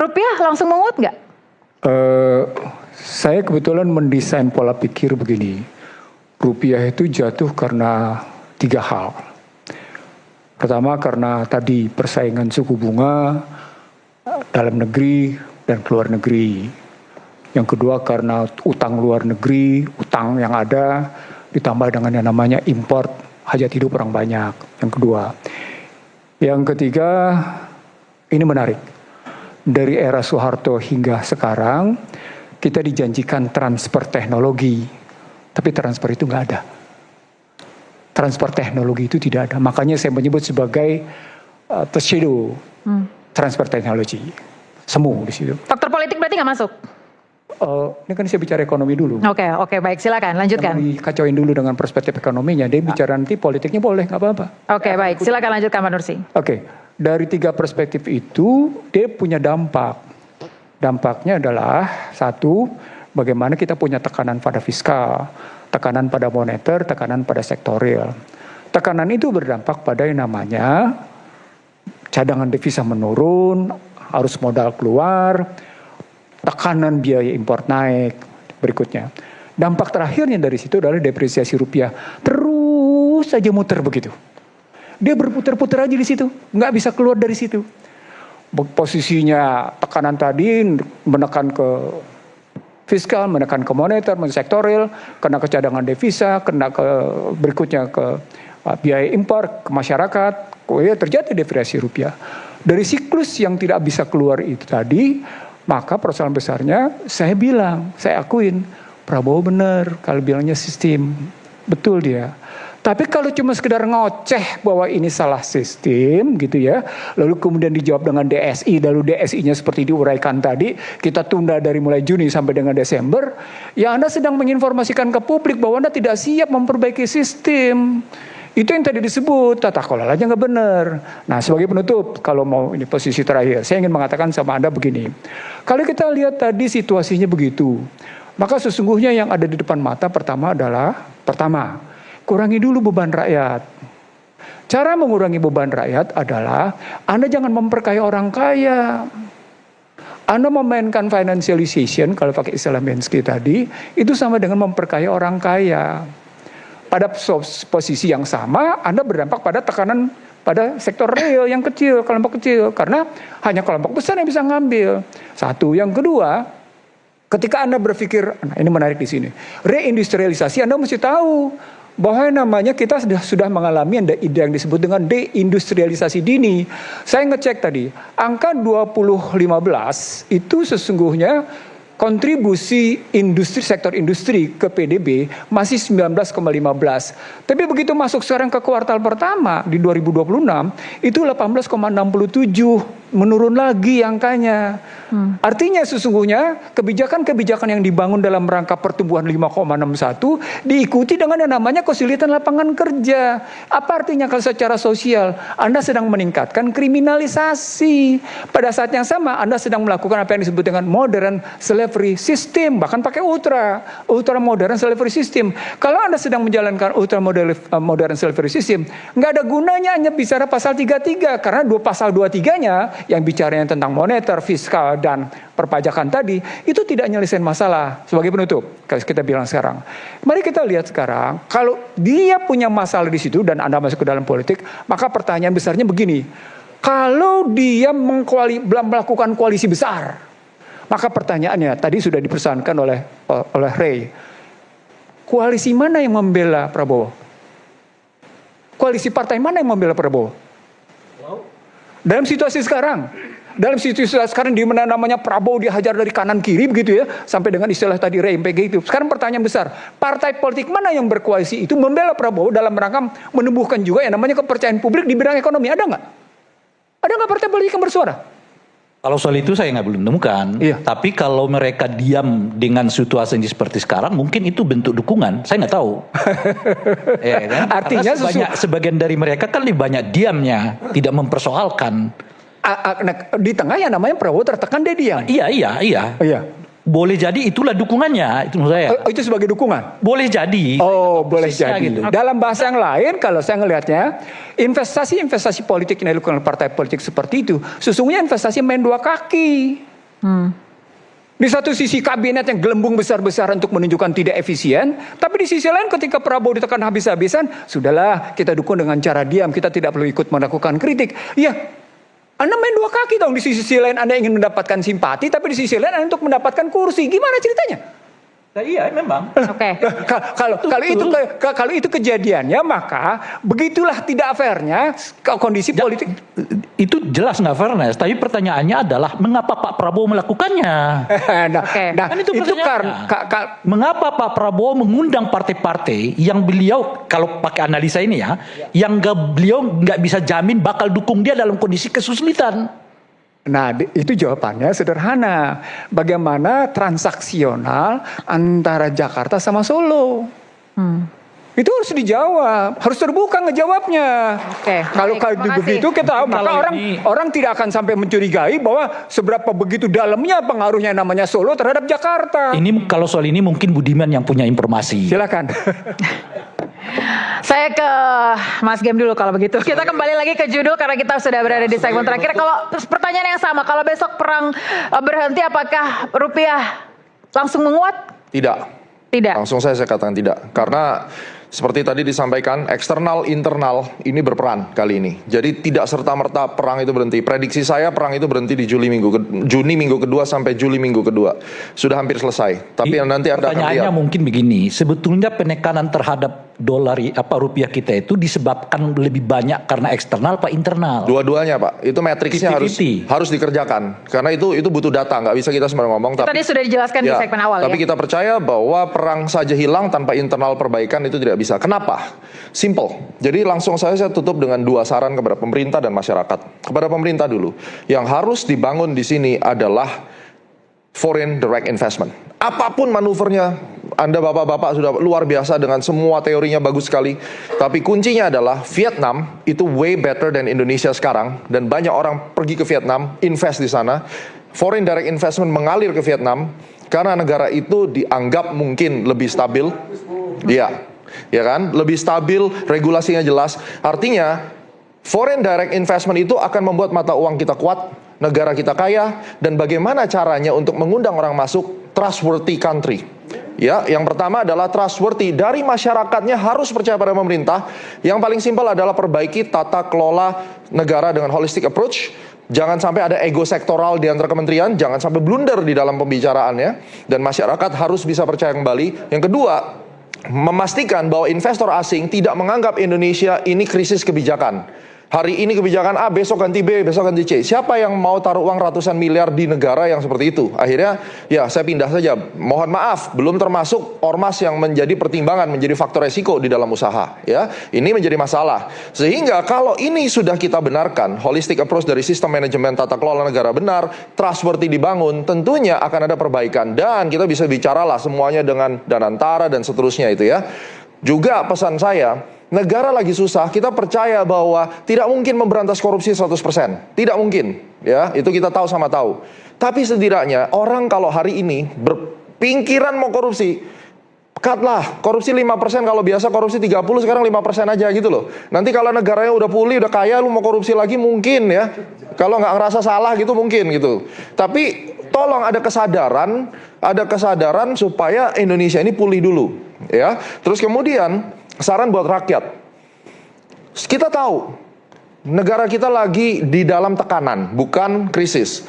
Rupiah langsung menguat nggak? Saya kebetulan mendesain pola pikir begini. Rupiah itu jatuh karena 3 hal. Pertama karena tadi persaingan suku bunga dalam negeri dan keluar negeri. Yang kedua karena utang luar negeri, utang yang ada ditambah dengan yang namanya import hajat hidup orang banyak. Yang kedua. Yang ketiga, ini menarik. Dari era Soeharto hingga sekarang, kita dijanjikan transfer teknologi. Tapi transfer itu nggak ada. Transfer teknologi itu tidak ada. Makanya saya menyebut sebagai pseudo transfer teknologi. Semu di situ. Faktor politik berarti nggak masuk? Ini kan saya bicara ekonomi dulu. Oke, baik, silakan lanjutkan. Dikacauin dulu dengan perspektif ekonominya. Dia bicara nanti politiknya boleh, nggak apa-apa. Oke, baik, silakan lanjutkan Pak Nursi. Oke, dari 3 perspektif itu dia punya dampak. Dampaknya adalah satu, bagaimana kita punya tekanan pada fiskal, tekanan pada moneter, tekanan pada sektorial. Tekanan itu berdampak pada yang namanya cadangan devisa menurun, arus modal keluar, tekanan biaya impor naik. Berikutnya, dampak terakhirnya dari situ adalah depresiasi rupiah. Terus saja muter begitu. Dia berputar-putar aja di situ, nggak bisa keluar dari situ. Posisinya tekanan tadi menekan ke fiskal, menekan ke moneter, sektorial, kena ke cadangan devisa, kena ke berikutnya ke biaya impor, ke masyarakat, terjadi depresiasi rupiah. Dari siklus yang tidak bisa keluar itu tadi, maka persoalan besarnya saya bilang, saya akuin Prabowo benar kalau bilangnya sistem, betul dia. Tapi kalau cuma sekedar ngoceh bahwa ini salah sistem gitu ya, lalu kemudian dijawab dengan DSI, lalu DSI-nya seperti diuraikan tadi, kita tunda dari mulai Juni sampai dengan Desember, ya Anda sedang menginformasikan ke publik bahwa Anda tidak siap memperbaiki sistem. Itu yang tadi disebut, tata kelolanya nggak benar. Nah, sebagai penutup, kalau mau ini posisi terakhir, saya ingin mengatakan sama Anda begini. Kalau kita lihat tadi situasinya begitu, maka sesungguhnya yang ada di depan mata pertama adalah, kurangi dulu beban rakyat. Cara mengurangi beban rakyat adalah Anda jangan memperkaya orang kaya. Anda memainkan financialization, kalau pakai istilah Bensky tadi, itu sama dengan memperkaya orang kaya. Pada posisi yang sama, Anda berdampak pada tekanan pada sektor real yang kecil, kelompok kecil. Karena hanya kelompok besar yang bisa ngambil. Satu. Yang kedua, ketika Anda berpikir, nah ini menarik di sini, reindustrialisasi, Anda mesti tahu bahwa namanya kita sudah mengalami ide yang disebut dengan deindustrialisasi dini. Saya ngecek tadi, angka 2015 itu sesungguhnya kontribusi industri, sektor industri ke PDB masih 19,15. Tapi begitu masuk sekarang ke kuartal pertama di 2026, itu 18,67. Menurun lagi angkanya. Artinya sesungguhnya kebijakan-kebijakan yang dibangun dalam rangka pertumbuhan 5,61 diikuti dengan yang namanya kesulitan lapangan kerja. Apa artinya kalau secara sosial? Anda sedang meningkatkan kriminalisasi. Pada saat yang sama Anda sedang melakukan apa yang disebut dengan modern slavery system. Bahkan pakai ultra modern slavery system. Kalau Anda sedang menjalankan ultra modern slavery system, nggak ada gunanya hanya bicara pasal 33. Karena pasal 23-nya yang bicaranya tentang moneter, fiskal, dan perpajakan tadi, itu tidak nyelesain masalah. Sebagai penutup, kita bilang sekarang, mari kita lihat sekarang, kalau dia punya masalah di situ dan Anda masuk ke dalam politik, maka pertanyaan besarnya begini, kalau dia melakukan koalisi besar, maka pertanyaannya tadi sudah dipesankan oleh Ray, koalisi mana yang membela Prabowo? Koalisi partai mana yang membela Prabowo? Dalam situasi sekarang, di mana namanya Prabowo dihajar dari kanan kiri begitu ya, sampai dengan istilah tadi RMPG itu. Sekarang pertanyaan besar, partai politik mana yang berkoalisi itu membela Prabowo dalam rangka menumbuhkan juga yang namanya kepercayaan publik di bidang ekonomi? Ada nggak? Ada nggak partai politik yang bersuara? Kalau soal itu saya belum temukan. Iya. Tapi kalau mereka diam dengan situasi seperti sekarang, mungkin itu bentuk dukungan. Saya nggak tahu. Ya, kan? Artinya sebagian dari mereka kan lebih banyak diamnya, tidak mempersoalkan. Di tengah yang namanya Prabowo tertekan, dia diam. Iya. Boleh jadi itulah dukungannya, itu menurut saya. Itu sebagai dukungan? Boleh jadi. Oh, boleh jadi. Gitu. Dalam bahasa yang lain, kalau saya ngelihatnya, investasi politik yang dilakukan oleh partai politik seperti itu, sesungguhnya investasi main dua kaki. Di satu sisi kabinet yang gelembung besar-besaran untuk menunjukkan tidak efisien, tapi di sisi lain ketika Prabowo ditekan habis-habisan, sudahlah kita dukung dengan cara diam, kita tidak perlu ikut melakukan kritik. Ya, Anda main dua kaki dong. Di sisi lain Anda ingin mendapatkan simpati, tapi di sisi lain Anda untuk mendapatkan kursi. Gimana ceritanya? Nah, iya memang. Oke. Kalau itu kejadiannya, maka begitulah tidak fairnya kondisi politik. Itu jelas nggak fairness. Tapi pertanyaannya adalah mengapa Pak Prabowo melakukannya? Kan itu karena mengapa Pak Prabowo mengundang partai-partai yang beliau, kalau pakai analisa ini ya, yang beliau nggak bisa jamin bakal dukung dia dalam kondisi kesulitan. Nah, itu jawabannya sederhana. Bagaimana transaksional antara Jakarta sama Solo? Itu harus dijawab, harus terbuka ngejawabnya. Kalau begitu kita tahu, maka orang tidak akan sampai mencurigai bahwa seberapa begitu dalamnya pengaruhnya namanya Solo terhadap Jakarta. Ini kalau soal ini mungkin Budiman yang punya informasi. Silakan. Saya ke Mas Gem dulu kalau begitu. Kita kembali lagi ke judul karena kita sudah berada di segmen terakhir. Kalau pertanyaan yang sama, kalau besok perang berhenti, apakah rupiah langsung menguat? Tidak. Langsung saya katakan tidak. Karena seperti tadi disampaikan, eksternal, internal ini berperan kali ini. Jadi tidak serta-merta perang itu berhenti. Prediksi saya perang itu berhenti di Juni minggu kedua sampai Juli minggu kedua. Sudah hampir selesai. Tapi nanti ada pertanyaannya mungkin begini, sebetulnya penekanan terhadap rupiah kita itu disebabkan lebih banyak karena eksternal apa internal? Dua-duanya Pak. Itu matriksnya harus dikerjakan. Karena itu butuh data, nggak bisa kita sembarang ngomong. Tadi sudah dijelaskan di segmen awal. Tapi kita percaya bahwa perang saja hilang tanpa internal perbaikan itu tidak bisa. Kenapa? Simple. Jadi langsung saya tutup dengan dua saran kepada pemerintah dan masyarakat. Kepada pemerintah dulu, yang harus dibangun di sini adalah foreign direct investment. Apapun manuvernya, Anda bapak-bapak sudah luar biasa dengan semua teorinya bagus sekali. Tapi kuncinya adalah Vietnam itu way better than Indonesia sekarang. Dan banyak orang pergi ke Vietnam, invest di sana. Foreign direct investment mengalir ke Vietnam karena negara itu dianggap mungkin lebih stabil. Iya. Ya kan, lebih stabil, regulasinya jelas. Artinya foreign direct investment itu akan membuat mata uang kita kuat, negara kita kaya, dan bagaimana caranya untuk mengundang orang masuk, trustworthy country. Ya, yang pertama adalah trustworthy, dari masyarakatnya harus percaya pada pemerintah. Yang paling simpel adalah perbaiki tata kelola negara dengan holistic approach. Jangan sampai ada ego sektoral di antara kementerian, jangan sampai blunder di dalam pembicaraannya, dan masyarakat harus bisa percaya kembali. Yang kedua, memastikan bahwa investor asing tidak menganggap Indonesia ini krisis kebijakan. Hari ini kebijakan A, besok ganti B, besok ganti C. Siapa yang mau taruh uang ratusan miliar di negara yang seperti itu? Akhirnya, ya saya pindah saja. Mohon maaf, belum termasuk ormas yang menjadi pertimbangan, menjadi faktor resiko di dalam usaha. Ya, ini menjadi masalah. Sehingga kalau ini sudah kita benarkan, holistic approach dari sistem manajemen tata kelola negara benar, trustworthy dibangun, tentunya akan ada perbaikan. Dan kita bisa bicaralah semuanya dengan Danantara dan seterusnya itu ya. Juga pesan saya, negara lagi susah, kita percaya bahwa tidak mungkin memberantas korupsi 100%. Tidak mungkin, ya. Itu kita tahu sama tahu. Tapi setidaknya orang kalau hari ini berpikiran mau korupsi, cutlah korupsi 5%, kalau biasa korupsi 30, sekarang 5% aja gitu loh. Nanti kalau negaranya udah pulih, udah kaya, lu mau korupsi lagi mungkin ya. Kalau nggak ngerasa salah gitu mungkin gitu. Tapi tolong ada kesadaran supaya Indonesia ini pulih dulu, ya. Terus kemudian saran buat rakyat. Kita tahu negara kita lagi di dalam tekanan, bukan krisis.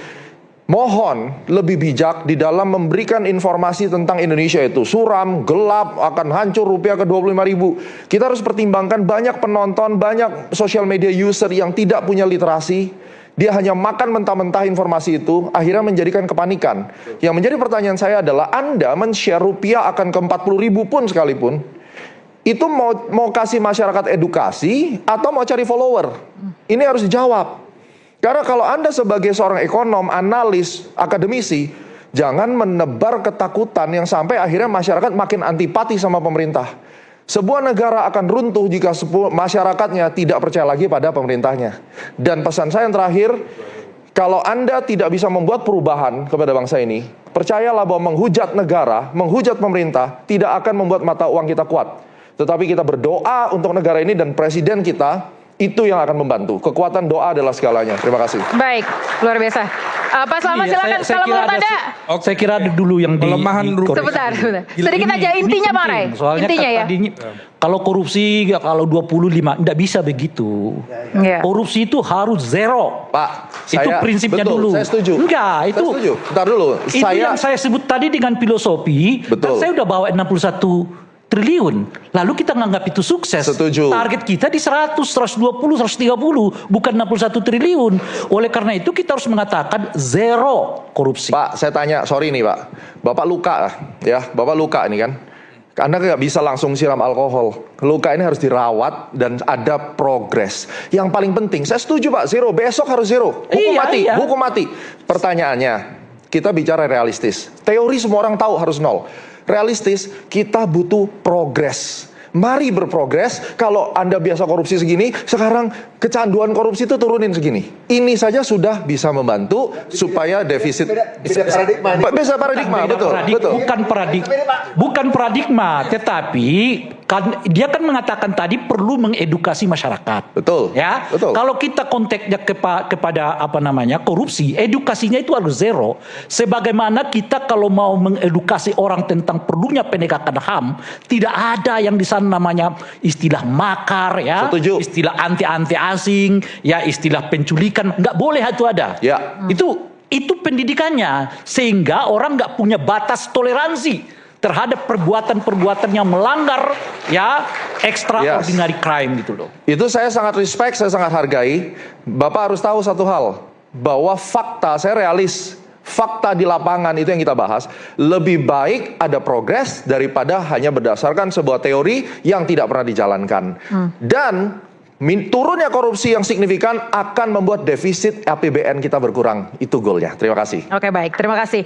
Mohon lebih bijak di dalam memberikan informasi tentang Indonesia itu. Suram, gelap, akan hancur, rupiah ke 25.000. Kita harus pertimbangkan banyak penonton, banyak social media user yang tidak punya literasi. Dia hanya makan mentah-mentah informasi itu, akhirnya menjadikan kepanikan. Yang menjadi pertanyaan saya adalah, Anda men-share rupiah akan ke 40.000 pun sekalipun, itu mau kasih masyarakat edukasi atau mau cari follower? Ini harus dijawab. Karena kalau Anda sebagai seorang ekonom, analis, akademisi, jangan menebar ketakutan yang sampai akhirnya masyarakat makin antipati sama pemerintah. Sebuah negara akan runtuh jika masyarakatnya tidak percaya lagi pada pemerintahnya. Dan pesan saya yang terakhir, kalau Anda tidak bisa membuat perubahan kepada bangsa ini, percayalah bahwa menghujat negara, menghujat pemerintah, tidak akan membuat mata uang kita kuat. Tetapi kita berdoa untuk negara ini dan presiden kita, itu yang akan membantu. Kekuatan doa adalah segalanya. Terima kasih. Baik, luar biasa. Pak Selamat silakan kalau kira menurut Anda. saya kira ada dulu yang Pelemahan rupiah. Sebentar. Sedikit aja intinya Pak Ray. Soalnya Intinya ya. Kalau korupsi kalau 25 tidak bisa begitu. Iya. Korupsi itu harus zero. Pak, Itu saya prinsipnya betul, dulu. Saya setuju. Enggak, Saya itu setuju. Bentar dulu. Itu yang saya sebut tadi dengan filosofi. Betul. Kan saya udah bawa 61 triliun. Lalu kita nganggap itu sukses. Setuju. Target kita di 100, 120, 130, bukan 61 triliun. Oleh karena itu kita harus mengatakan zero korupsi. Pak, saya tanya, sorry nih Pak. Bapak luka ya, Bapak luka ini kan. Anda nggak bisa langsung siram alkohol. Luka ini harus dirawat dan ada progres. Yang paling penting, saya setuju Pak, zero. Besok harus zero. Hukum mati, hukum mati. Pertanyaannya, kita bicara realistis. Teori semua orang tahu harus nol. Realistis, kita butuh progres. Mari berprogres. Kalau Anda biasa korupsi segini, sekarang kecanduan korupsi itu turunin segini. Ini saja sudah bisa membantu supaya defisit Beda paradigma. Beda paradigma, betul. Bukan paradigma, tetapi kan dia kan mengatakan tadi perlu mengedukasi masyarakat. Betul. Ya. Betul. Kalau kita konteksnya kepada apa namanya korupsi, edukasinya itu harus zero. Sebagaimana kita kalau mau mengedukasi orang tentang perlunya penegakan HAM, tidak ada yang di sana namanya istilah makar ya, Setuju. istilah anti asing, ya istilah penculikan, nggak boleh itu ada. Ya. Itu pendidikannya sehingga orang nggak punya batas toleransi terhadap perbuatan-perbuatan yang melanggar ya extraordinary crime gitu loh. Itu saya sangat respect, saya sangat hargai. Bapak harus tahu satu hal, bahwa fakta, saya realis. Fakta di lapangan itu yang kita bahas, lebih baik ada progres daripada hanya berdasarkan sebuah teori yang tidak pernah dijalankan. Dan turunnya korupsi yang signifikan akan membuat defisit APBN kita berkurang. Itu goalnya. Terima kasih. Oke baik, terima kasih.